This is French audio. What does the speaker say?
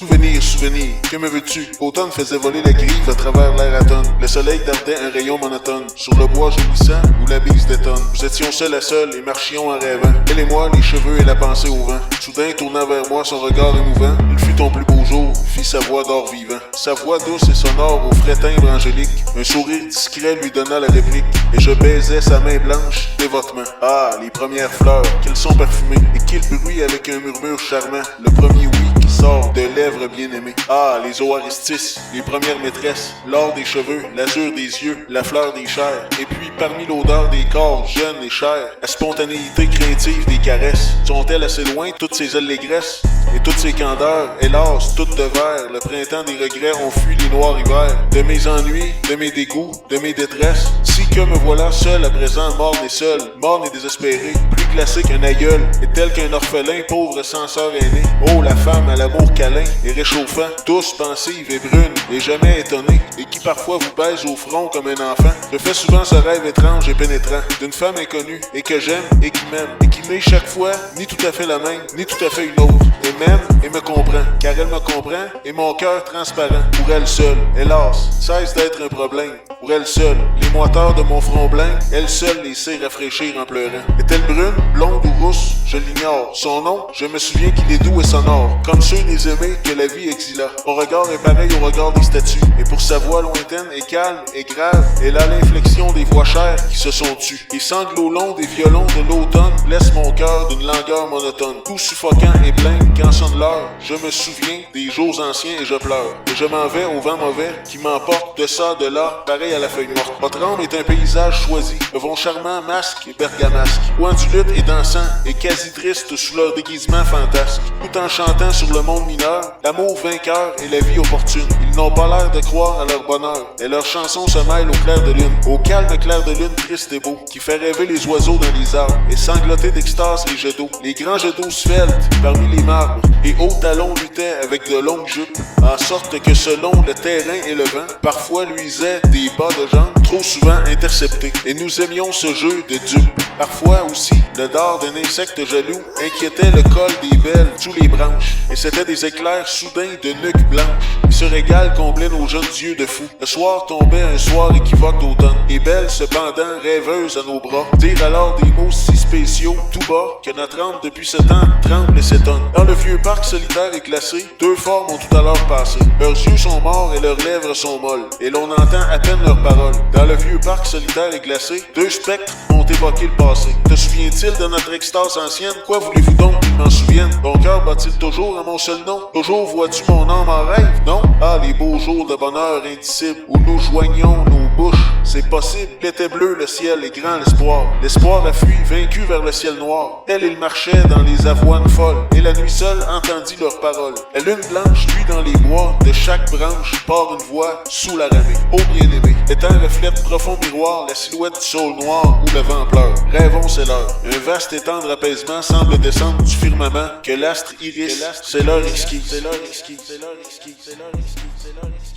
Souvenir, souvenir, que me veux-tu? Automne faisait voler la grive à travers l'air à tonnes. Le soleil dardait un rayon monotone sur le bois jaunissant où la bise détonne. Nous étions seuls à seuls et marchions en rêvant. Elle et moi, les cheveux et la pensée au vent. Soudain, tournant vers moi son regard émouvant. Il fut ton plus beau jour, fit sa voix d'or vivant. Sa voix douce et sonore au frais timbre angélique. Un sourire discret lui donna la réplique. Et je baisais sa main blanche dévotement. Ah, les premières fleurs, qu'elles sont parfumées. Et qu'il bruit avec un murmure charmant. Le premier oui qui sort de lèvres bien-aimées. Ah, les oaristis, les premières maîtresses. L'or des cheveux, l'azur des yeux, la fleur des chairs. Et puis parmi l'odeur des corps jeunes et chers, la spontanéité craintive des caresses. Sont-elles assez loin, toutes ces allégresses? Et toutes ces candeurs, hélas, toutes de verre. Le printemps des regrets ont fui les noirs hivers. De mes ennuis, de mes dégoûts, de mes détresses. Si que me voilà seul à présent, morne et seul, morne et désespéré. Plus glacé qu'un aïeul, et tel qu'un orphelin, pauvre sans sœur aînée. Oh, la femme à l'amour câlin et réchauffant, douce, pensive et brune, et jamais étonnée, et qui parfois vous baise au front comme un enfant. Je fais souvent ce rêve étrange et pénétrant d'une femme inconnue, et que j'aime et qui m'aime, et qui n'est chaque fois ni tout à fait la même, ni tout à fait une autre. Et m'aime et me comprend, car elle me comprend, et mon cœur transparent. Pour elle seule, hélas, cesse d'être un problème. Pour elle seule, les moiteurs de mon front blanc, elle seule les sait rafraîchir en pleurant. Est-elle brune, blonde ou rousse? Je l'ignore. Son nom, je me souviens qu'il est doux et sonore, comme ceux des aimés que la vie exila. Son regard est pareil au regard des statues, et pour sa voix lointaine et calme et grave, elle a l'inflexion des voix chères qui se sont tues. Les sanglots longs des violons de l'automne blessent mon cœur d'une langueur monotone. Tout suffocant et plein, quand sonne l'heure, je me souviens des jours anciens et je pleure. Et je m'en vais au vent mauvais qui m'emporte de ça, de là, pareil à la feuille morte. Votre âme est un paysage choisi, de vos charmants masques et bergamasques, où ondulutes et dansant et quasi tristes sous leur déguisement fantasque, tout en chantant sur le monde mineur, l'amour vainqueur et la vie opportune. Ils n'ont pas l'air de croire à leur bonheur, et leurs chansons se mêlent au clair de lune, au calme clair de lune triste et beau, qui fait rêver les oiseaux dans les arbres, et sangloter d'extase les jets d'eau. Les grands jets d'eau sveltes parmi les marbres, et hauts talons luttaient avec de longues jupes, en sorte que selon le terrain et le vent, parfois luisaient des bas de jambes, trop souvent interceptés. Et nous aimions ce jeu de dupes. Parfois aussi, le dard d'un insecte jaloux inquiétait le col des belles sous les branches, et c'était des éclairs soudains de nuque blanche. Et ce régal comblait nos jeunes yeux de fous. Le soir tombait un soir équivoque d'automne, et belle cependant rêveuse à nos bras, dire alors des mots si spéciaux, tout bas, que notre âme depuis ce temps tremble et s'étonne. Dans le vieux parc solitaire et glacé, deux formes ont tout à l'heure passé. Leurs yeux sont morts et leurs lèvres sont molles, et l'on entend à peine leurs paroles. Dans le vieux parc solitaire et glacé, deux spectres ont évoqué le passé. Te souvient-il de notre extase ancienne? Quoi voulez-vous donc qu'il m'en souvienne? Ton cœur bat-il toujours à mon seul nom? Toujours vois-tu mon âme en rêve? Non? Ah, les beaux jours de bonheur indicible, où nous joignions nos bouches. C'est possible, l'été bleu, le ciel est grand l'espoir. L'espoir a fui, vaincu vers le ciel noir. Elle, il marchait dans les avoines folles, et la nuit seule entendit leurs paroles. La lune blanche luit dans les bois, de chaque branche part une voix sous la ramée. Ô bien-aimé, étant reflète profond miroir, la silhouette du sol noir où le vent pleure. Rêvons, c'est l'heure. Un vaste et tendre apaisement semble descendre du firmament, que l'astre iris, c'est l'heure exquise. C'est l'heure exquise. C'est l'heure exquise. C'est l'heure exquise. C'est l'heure exquise.